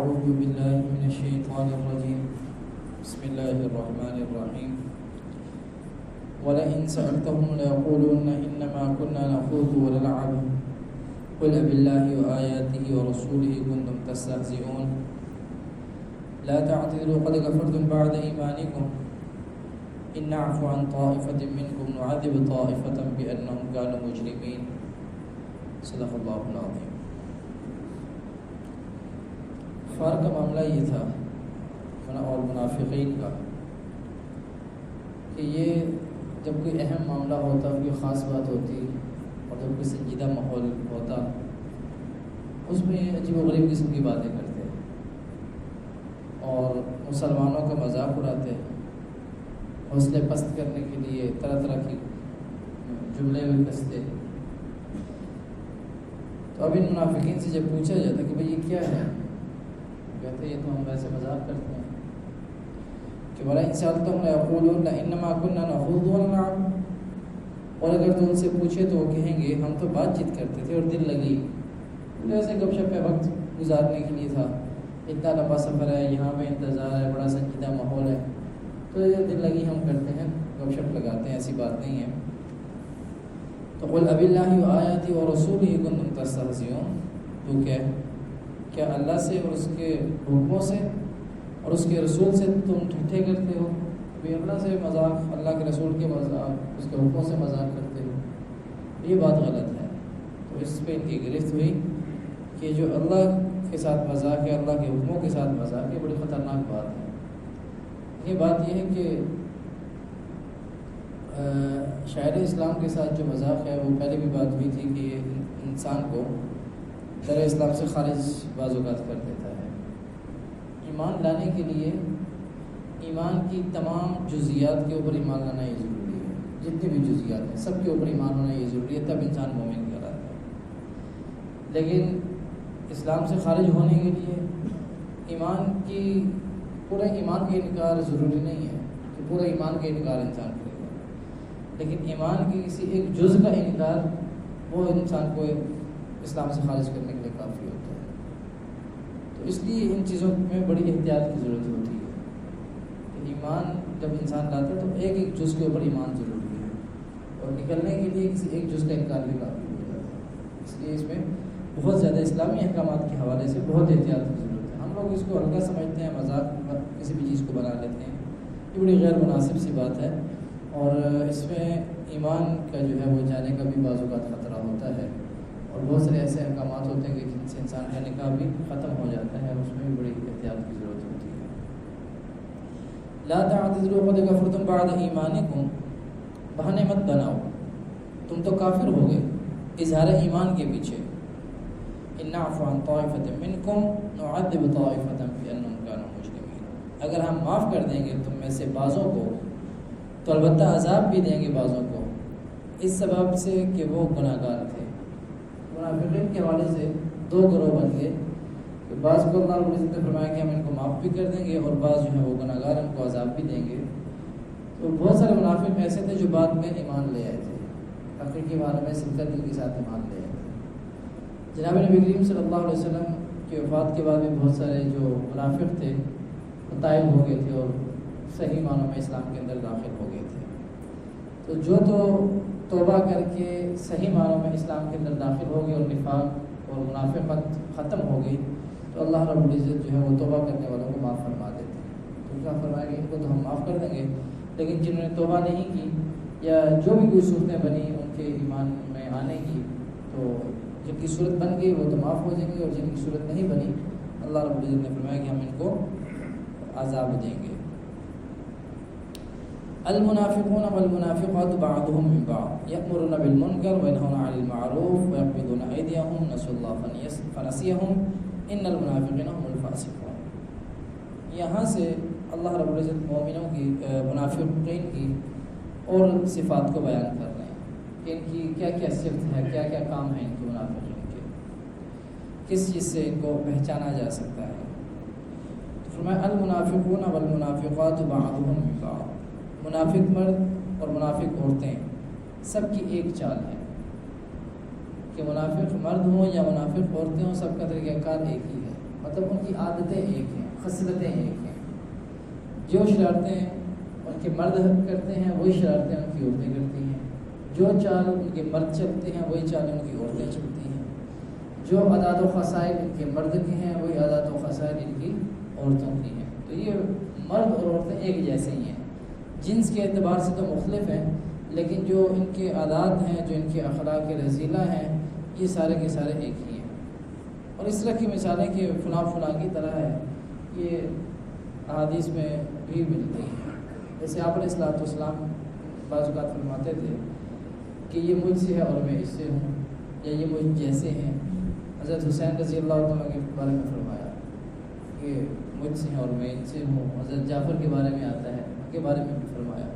أعوذ بالله من الشيطان الرجيم بسم الله الرحمن الرحيم ولئن سألتهم ليقولن إنما كنا نخوض ونلعب قل أبالله وآياته ورسوله كنتم تستهزئون لا تعتذروا قد كفرتم بعد إيمانكم إن نعفو عن طائفة منكم نعذب طائفة بأنهم كانوا مجرمين صدق اللہ العظیم۔ کفار کا معاملہ یہ تھا اور منافقین کا کہ یہ جب کوئی اہم معاملہ ہوتا، کوئی خاص بات ہوتی اور جب کوئی سنجیدہ ماحول ہوتا اس میں عجیب و غریب قسم کی باتیں کرتے اور مسلمانوں کا مذاق اڑاتے، حوصلے پست کرنے کے لیے طرح طرح کی جملے میں کستے۔ تو اب ان منافقین سے جب پوچھا جاتا کہ بھئی یہ کیا ہے، کہتے یہ تو ہم ویسے مذاق کرتے ہیں کہ بڑا انسالتہم لیقولون انما كنا نخوض ونلعب، اور اگر تو ان سے پوچھے تو وہ کہیں گے ہم تو بات چیت کرتے تھے اور دل لگی، ویسے گپ شپ پہ وقت گزارنے کے لیے تھا، اتنا لمبا سفر ہے، یہاں پہ انتظار ہے، بڑا سنجیدہ ماحول ہے، تو یہ دل لگی ہم کرتے ہیں، گپ شپ لگاتے ہیں، ایسی بات نہیں ہے۔ تو قل اب اللہ و آیاتی و رسولہ کنتم تستہزئون، تو کیا اللہ سے اور اس کے حکموں سے اور اس کے رسول سے تم ٹھٹھے کرتے ہو؟ بھی اللہ سے مذاق، اللہ کے رسول کے مذاق، اس کے حکموں سے مذاق کرتے ہو، یہ بات غلط ہے۔ تو اس پہ ان کی گرفت ہوئی کہ جو اللہ کے ساتھ مذاق ہے، اللہ کے حکموں کے ساتھ مذاق ہے، بڑی خطرناک بات ہے۔ یہ بات یہ ہے کہ شاعر اسلام کے ساتھ جو مذاق ہے وہ پہلے بھی بات ہوئی تھی کہ انسان کو در اسلام سے خارج بعض اوقات کر دیتا ہے۔ ایمان لانے کے لیے ایمان کی تمام جزیات کے اوپر ایمان لانا یہ ضروری ہے، جتنی بھی جزیات ہیں سب کے اوپر ایمان ہونا یہ ضروری ہے، تب انسان مومن کہلاتا ہے۔ لیکن اسلام سے خارج ہونے کے لیے ایمان کی پورا ایمان کا انکار ضروری نہیں ہے کہ پورا ایمان کا انکار انسان کرے گا، لیکن ایمان کی کسی ایک جز کا انکار وہ انسان کو اسلام سے خارج کرنے کے لیے کافی ہوتا ہے۔ تو اس لیے ان چیزوں میں بڑی احتیاط کی ضرورت ہوتی ہے کہ ایمان جب انسان لاتا ہے تو ایک ایک جز کے اوپر ایمان ضروری ہے، اور نکلنے کے لیے کسی ایک جز کا انکار بھی کافی ہو جاتا ہے۔ اس لیے اس میں بہت زیادہ اسلامی احکامات کے حوالے سے بہت احتیاط کی ضرورت ہے۔ ہم لوگ اس کو ہلکا سمجھتے ہیں، مذاق کسی بھی چیز کو بنا لیتے ہیں، یہ بڑی غیر مناسب سی بات ہے، اور اس میں ایمان کا جو ہے وہ جانے کا بھی بعض اوقات خطرہ ہوتا ہے، اور بہت سارے ایسے احکامات ہوتے ہیں کہ جن سے انسان کا نکاح بھی ختم ہو جاتا ہے، اور اس میں بھی بڑی احتیاط کی ضرورت ہوتی ہے۔ لا تعتذروا قد كفرتم بعد ایمانکم، بہانے مت بناؤ، تم تو کافر ہو گئے اظہار ایمان کے پیچھے۔ ان نعفو عن طائفة منکم نعذب طائفة بأنهم كانوا مجرمین، اگر ہم معاف کر دیں گے تم میں سے بعضوں کو تو البتہ عذاب بھی دیں گے بعضوں کو، اس سبب سے کہ وہ گناہ گار تھے۔ منافقین کے حوالے سے دو گروہ بن گئے کہ بعض کو اللہ رب العزت نے فرمایا کہ ہم ان کو معاف بھی کر دیں گے، اور بعض جو ہیں وہ گناہ گار، ان کو عذاب بھی دیں گے۔ تو بہت سارے منافق ایسے تھے جو بعد میں ایمان لے آئے تھے، حقیقی معنی میں سنکر دل کے ساتھ ایمان لے آئے تھے۔ جناب نبی کریم صلی اللہ علیہ وسلم کی وفات کے بعد بھی بہت سارے جو منافق تھے وہ طائب ہو گئے تھے اور صحیح معنوں میں اسلام کے اندر داخل ہو گئے تھے۔ تو جو توبہ کر کے صحیح معنوں میں اسلام کے اندر داخل ہو گئے اور نفاق اور منافقت ختم ہو گئی، تو اللہ رب العزت جو ہے وہ توبہ کرنے والوں کو معاف فرما دیتے ہیں۔ تو کیا فرمایا کہ ان کو تو ہم معاف کر دیں گے، لیکن جنہوں نے توبہ نہیں کی یا جو بھی کوئی صورتیں بنی ان کے ایمان میں آنے کی، تو جن کی صورت بن گئی وہ تو معاف ہو جائیں گے، اور جن کی صورت نہیں بنی اللہ رب العزت نے فرمایا کہ ہم ان کو عذاب دیں گے۔ المنافقون والمنافقات بعضهم من بعض يأمرون بالمنكر وينهون عن المعروف ويقبضون أيديهم نسوا الله فنسيهم إن المنافقين هم الفاسقون۔ یہاں سے اللہ رب العزت مومنوں کی منافقین کی اور صفات کو بیان کر رہے ہیں کہ ان کی کیا کیا صفت ہے، کیا کیا کام ہے ان کے منافقین کے، کس چیز سے ان کو پہچانا جا سکتا ہے۔ تو فرمایا المنافقون والمنافقات بعضهم من بعض، منافق مرد اور منافق عورتیں سب کی ایک چال ہے کہ منافق مرد ہوں یا منافق عورتیں ہوں، سب کا طریقہ کار ایک ہی ہے، مطلب ان کی عادتیں ایک ہیں، خصلتیں ایک ہیں. جو شرارتیں ان کے مرد کرتے ہیں وہی شرارتیں ان کی عورتیں کرتی ہیں. جو چال ان کے مرد چلتے ہیں وہی چالیں ان کی عورتیں چلتی ہیں. جو عادات و خصائل ان کے مرد کے ہیں وہی عادات و خصائل ان کی عورتوں کی ہیں. تو یہ مرد اور عورتیں ایک جیسے ہی ہیں، جنس کے اعتبار سے تو مختلف ہیں، لیکن جو ان کے عادات ہیں، جو ان کے اخلاق رذیلہ ہیں، یہ سارے کے سارے ایک ہی ہیں. اور اس طرح کی مثالیں کہ فلاں فلاں کی طرح ہے، یہ احادیث میں بھی ملتی ہیں. جیسے آپ علیہ السلام بعض اوقات فرماتے تھے کہ یہ مجھ سے ہے اور میں اس سے ہوں، یا یہ مجھ جیسے ہیں. حضرت حسین رضی اللہ عنہ کے بارے میں فرمایا کہ مجھ سے ہیں اور میں ان سے ہوں. حضرت جعفر کے بارے میں آتا ہے، ان کے بارے میں بھی فرمایا.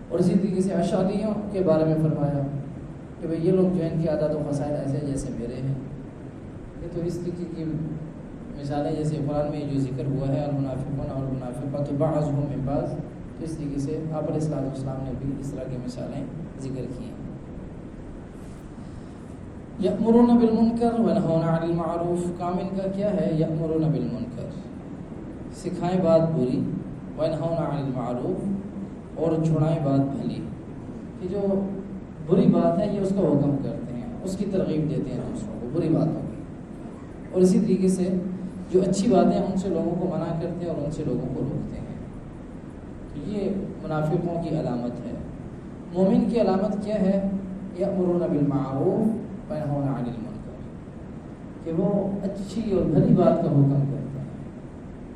اور اسی طریقے سے اشعریوں کے بارے میں فرمایا کہ بھئی یہ لوگ جو ہیں ان کی عادات و خصائل ایسے جیسے میرے ہیں. یہ تو اس طریقے کی مثالیں جیسے قرآن میں جو ذکر ہوا ہے المنافقون اور المنافقات بعضهم من بعض، تو اس طریقے سے آپ علیہ السلام نے بھی اس طرح کی مثالیں ذکر کی ہیں. یأمرون بالمنکر وینہون عن المعروف، کام ان کا کیا ہے؟ یأمرون بالمنکر، سکھائیں بات بری، وینہون عن المعروف، اور چھڑائیں بات بھلی. کہ جو بری بات ہے یہ اس کا حکم کرتے ہیں، اس کی ترغیب دیتے ہیں دوسروں کو بری باتوں کی. اور اسی طریقے سے جو اچھی باتیں ہیں ان سے لوگوں کو منع کرتے ہیں اور ان سے لوگوں کو روکتے ہیں. تو یہ منافقوں کی علامت ہے. مومن کی علامت کیا ہے؟ یأمرون بالمعروف وینہون عن المنکر، کہ وہ اچھی اور بھلی بات کا حکم کرتے ہیں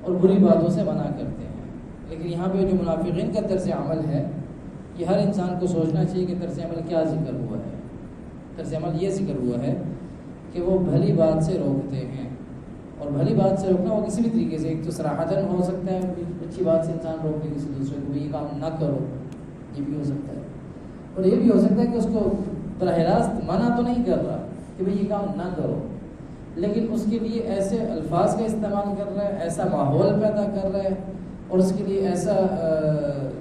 اور بری باتوں سے منع کرتے ہیں. لیکن یہاں پہ جو منافقین کا طرز عمل ہے، یہ ہر انسان کو سوچنا چاہیے کہ طرز عمل کیا ذکر ہوا ہے. طرز عمل یہ ذکر ہوا ہے کہ وہ بھلی بات سے روکتے ہیں. اور بھلی بات سے روکنا وہ کسی بھی طریقے سے، ایک تو صراحتاً ہو سکتا ہے اچھی بات سے انسان روک کے کسی دوسرے کو یہ کام نہ کرو، یہ بھی ہو سکتا ہے. اور یہ بھی ہو سکتا ہے کہ اس کو براہ راست منع تو نہیں کر رہا کہ بھئی یہ کام نہ کرو، لیکن اس کے لیے ایسے الفاظ کا استعمال کر رہا ہے، ایسا ماحول پیدا کر رہا ہے، اور اس کے لیے ایسا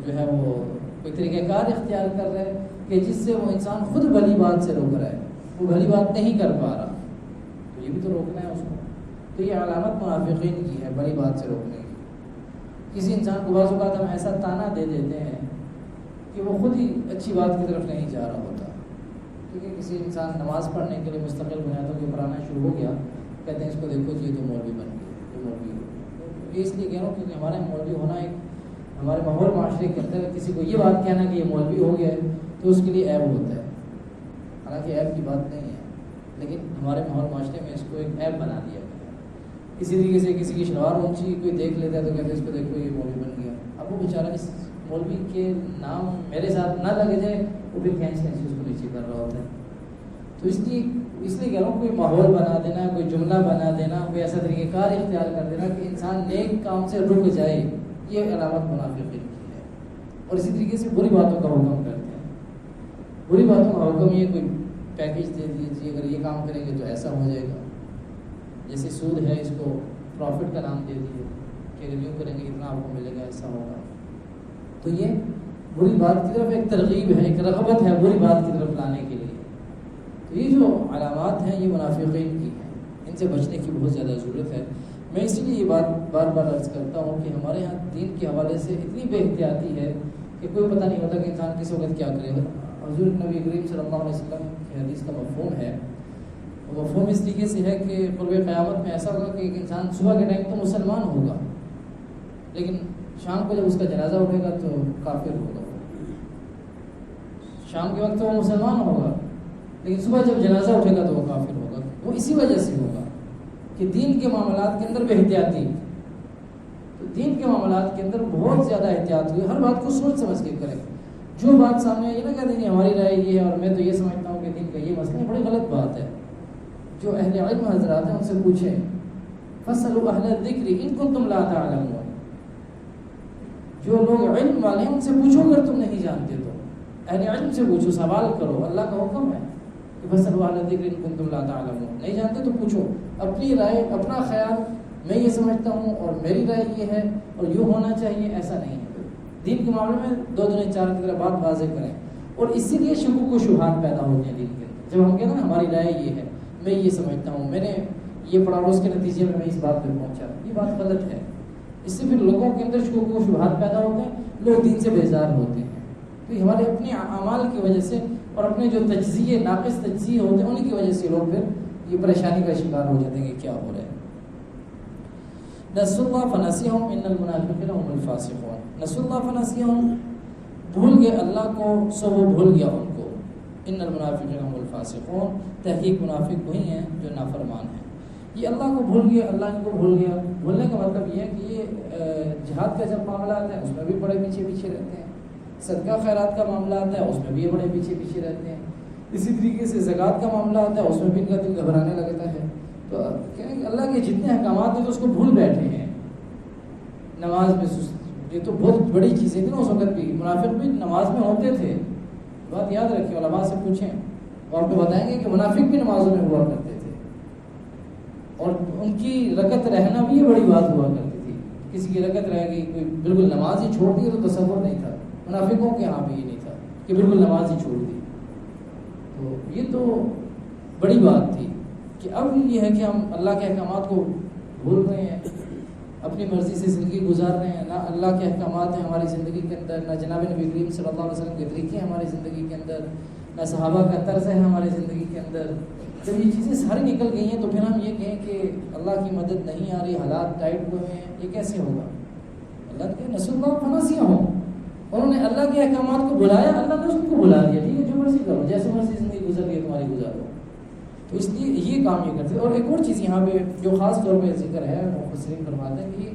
جو ہے وہ کوئی طریقہ کار اختیار کر رہا ہے کہ جس سے وہ انسان خود بھلی بات سے روک رہا ہے، وہ بھلی بات نہیں کر پا رہا. تو یہ بھی تو روکنا ہے اس کو. تو یہ علامت منافقین کی ہے، بڑی بات سے روکنے کی. کسی انسان کو بعض اوقات ہم ایسا تانا دے دیتے ہیں کہ وہ خود ہی اچھی بات کی طرف نہیں جا رہا ہوتا. کیونکہ کسی انسان نماز پڑھنے کے لیے مستقل بنیادوں کے اوپر آنا شروع ہو گیا، کہتے ہیں اس کو دیکھو جی تو مولوی بن گیا، یہ مولوی ہو گیا. یہ اس لیے کہہ رہا ہوں کیونکہ ہمارے مولوی ہونا ایک ہمارے ماحول معاشرے کے اندر کسی کو یہ بات کہنا کہ یہ مولوی ہو گیا ہے تو اس کے لیے عیب ہوتا ہے. حالانکہ عیب کی بات نہیں ہے، لیکن ہمارے ماحول معاشرے میں اس کو ایک عیب بنا دیا گیا. اسی طریقے سے کسی کی شلوار اونچی کوئی دیکھ لیتا ہے تو کہتے ہیں اس کو دیکھو یہ مولوی بن گیا. اب وہ بیچارہ اس مولوی کے نام میرے ساتھ نہ لگ جائے وہ بھی کھینچ اس کو نیچے کر رہا ہوتا ہے. تو اس لیے کہہ رہا ہوں کوئی ماحول بنا دینا، کوئی جملہ بنا دینا، کوئی ایسا طریقہ کار اختیار کر دینا کہ انسان نیک کام سے رک جائے، یہ علامت منافقین کی ہے. اور اسی طریقے سے بری باتوں کا حکم کرتے ہیں. بری باتوں کا حکم یہ کوئی پیکیج دے دیجیے، اگر یہ کام کریں گے تو ایسا ہو جائے گا. جیسے سود ہے، اس کو پروفٹ کا نام دے دیے کہ اگر یوں کریں گے اتنا آپ کو ملے گا، ایسا ہوگا. تو یہ بری بات کی طرف ایک ترغیب ہے، ایک رغبت ہے بری بات کی طرف لانے کے لیے. تو یہ جو علامات ہیں یہ منافقین کی ہیں، ان سے بچنے کی بہت زیادہ ضرورت ہے. میں اس لیے یہ بات بار بار عرض کرتا ہوں کہ ہمارے یہاں دین کے حوالے سے اتنی بے احتیاطی ہے کہ کوئی پتہ نہیں ہوتا کہ انسان کس وقت کیا کرے گا. حضور نبی کریم صلی اللہ علیہ وسلم کی حدیث کا مفہوم ہے، وہ مفہوم اس طریقے سے ہے کہ قرب قیامت میں ایسا ہوگا کہ ایک انسان صبح کے ٹائم تو مسلمان ہوگا، لیکن شام کو جب اس کا جنازہ اٹھے گا تو کافر ہوگا. شام کے وقت تو وہ مسلمان ہوگا، لیکن صبح جب جنازہ اٹھے گا تو وہ کافر ہوگا. وہ اسی وجہ سے ہوگا کہ دین کے معاملات کے اندر بے احتیاطی. تو دین کے معاملات کے اندر بہت زیادہ احتیاط ہوئی، ہر بات کو سوچ سمجھ کے کریں. جو بات سامنے یہ نہ کہتے ہیں ہماری رائے یہ ہے اور میں تو یہ سمجھتا ہوں کہ دین کا یہ مسئلہ ہے، بڑی غلط بات ہے. جو اہل علم حضرات ہیں ان سے پوچھیں، فاسألوا اہل الذکر ان کنتم لا تعلمون. جو لوگ علم والے ہیں ان سے پوچھو اگر تم نہیں جانتے تو. اہل علم سے پوچھو، سوال کرو، اللہ کا حکم ہے کہ فاسألوا اہل الذکر ان کنتم لا تعلمون. نہیں جانتے تو پوچھو. اپنی رائے، اپنا خیال میں یہ سمجھتا ہوں اور میری رائے یہ ہے اور یوں ہونا چاہیے، ایسا نہیں ہے. دین کے معاملے میں دو دنیا چار کی طرح بات واضح کریں. اور اسی لیے شکوک و شبہات پیدا ہوتے ہیں دین کے اندر. جب ہم کہتے ہیں نا ہماری رائے یہ ہے، میں یہ سمجھتا ہوں، میں نے یہ پڑھا اور اس کے نتیجے میں اس بات پہ پہنچا، یہ بات غلط ہے۔ اس سے پھر لوگوں کے اندر شکوک و شبہات پیدا ہوتے ہیں، لوگ دین سے بیزار ہوتے ہیں۔ تو یہ ہمارے اپنے اعمال کی وجہ سے اور اپنے جو تجزیے ناقص تجزیے ہوتے ہیں انہیں کی وجہ سے لوگ پھر یہ پریشانی کا شکار ہو جاتے ہیں کہ کیا ہو رہا ہے۔ نسوا اللہ فنسیہم ان المنافقین هم الفاسقون، نسوا اللہ فنسیہم، بھول گئے اللہ کو سو وہ بھول گیا ان کو، ان المنافقین هم الفاسقون، تحقیق منافق وہی ہیں جو نافرمان ہیں۔ یہ اللہ کو بھول گیا، اللہ ان کو بھول گیا، بھولنے کا مطلب یہ ہے کہ یہ جہاد کا جب معاملہ آتا ہے اس میں بھی بڑے پیچھے پیچھے رہتے ہیں، صدقہ خیرات کا معاملہ آتا ہے اس میں بھی یہ بڑے پیچھے پیچھے رہتے ہیں، اسی طریقے سے زکوٰۃ کا معاملہ آتا ہے اس میں بھی ان کا دل گھبرانے لگتا ہے۔ تو اللہ کے جتنے احکامات ہیں تو اس کو بھول بیٹھے ہیں۔ نماز میں یہ تو بہت بڑی چیزیں تھیں اس وقت بھی، منافق بھی نماز میں ہوتے تھے، بات یاد رکھیں، علماء سے پوچھیں اور آپ کو بتائیں گے کہ منافق بھی نمازوں میں ہوا کرتے تھے، اور ان کی رکعت رہنا بھی یہ بڑی بات ہوا کرتی تھی۔ کسی کی رکعت رہ گئی، کوئی بالکل نماز ہی چھوڑ دی تو تصور نہیں تھا، منافقوں کے یہاں بھی یہ نہیں تھا کہ بالکل نماز ہی چھوڑ دی۔ تو یہ تو بڑی بات تھی کہ اب یہ ہے کہ ہم اللہ کے احکامات کو بھول رہے ہیں، اپنی مرضی سے زندگی گزار رہے ہیں، نہ اللہ کے احکامات ہیں ہماری زندگی کے اندر، نہ جناب نبی کریم صلی اللہ علیہ وسلم کے طریقے ہیں ہماری زندگی کے اندر، نہ صحابہ کا طرز ہے ہماری زندگی کے اندر۔ جب یہ چیزیں ساری نکل گئی ہیں تو پھر ہم یہ کہیں کہ اللہ کی مدد نہیں آ رہی، حالات ٹائٹ ہوئے ہیں، یہ کیسے ہوگا؟ اللہ کے نسوا اللہ فنسیہم، انہوں نے اللہ کے احکامات کو بلایا، اللہ نے اس کو بلا دیا، ٹھیک ہے جو مرضی کرو، جیسے مرضی زندگی گزر گئی تمہاری گزارو۔ تو اس لیے یہ کام یہ کرتے ہیں۔ اور ایک اور چیز یہاں پہ جو خاص طور پہ ذکر ہے، مفسرین فرماتے ہیں کہ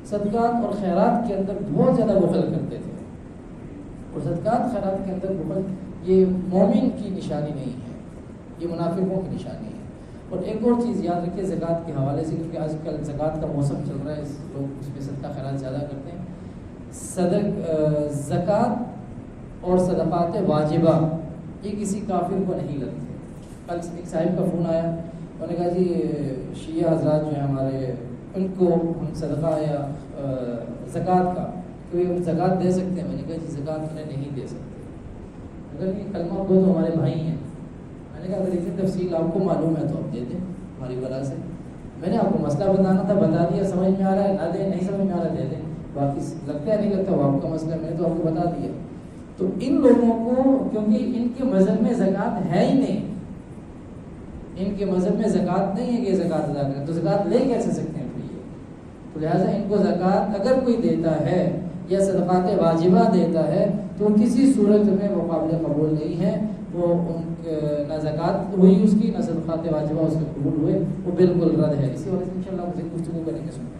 صدقات اور خیرات کے اندر بہت زیادہ بخل کرتے تھے، اور صدقات خیرات کے اندر بخل یہ مومن کی نشانی نہیں ہے، یہ منافقوں کی نشانی ہے۔ اور ایک اور چیز یاد رکھیں زکوٰۃ کے حوالے سے، کیونکہ آج کل زکوٰۃ کا موسم چل رہا ہے، لوگ اس پہ صدقہ خیرات زیادہ کرتے ہیں۔ زکوٰۃ اور صدقات واجبہ یہ کسی کافر کو نہیں لگتے۔ کل ایک صاحب کا فون آیا، انہوں نے کہا جی شیعہ حضرات جو ہیں ہمارے، ان کو ہم صدقہ یا زکوٰۃ کا کوئی زکوٰۃ دے سکتے ہیں؟ میں نے کہا جی زکوٰۃ انہیں نہیں دے سکتے، اگر یہ کلمہ گو تو ہمارے بھائی ہیں۔ میں نے کہا اگر اتنی تفصیل آپ کو معلوم ہے تو آپ دے دیں ہماری وجہ سے، میں نے آپ کو مسئلہ بتانا تھا، بتا دیا، سمجھ میں آ رہا ہے نہ دیں، نہیں سمجھ میں آ رہا ہے دے دیں، باقی لگتا ہے نہیں لگتا وہ آپ کا مسئلہ، میں نے تو آپ کو بتا دیا۔ تو ان لوگوں کو کیونکہ ان کے مذہب میں زکوٰۃ ہے ہی نہیں، ان کے مذہب میں زکوٰۃ نہیں ہے کہ زکوٰۃ ادا کریں، تو زکوٰۃ لے کیسے سکتے ہیں پھر یہ؟ تو لہٰذا ان کو زکوٰۃ اگر کوئی دیتا ہے یا صدقات واجبہ دیتا ہے تو کسی صورت میں وہ قابل قبول نہیں ہے، وہ نہ زکوٰۃ ہوئی اس کی، نہ صدقات واجبہ اس کے قبول ہوئے، وہ بالکل رد ہے۔ اسی وجہ سے انشاءاللہ مجھے گفتگو کریں گے سنیں۔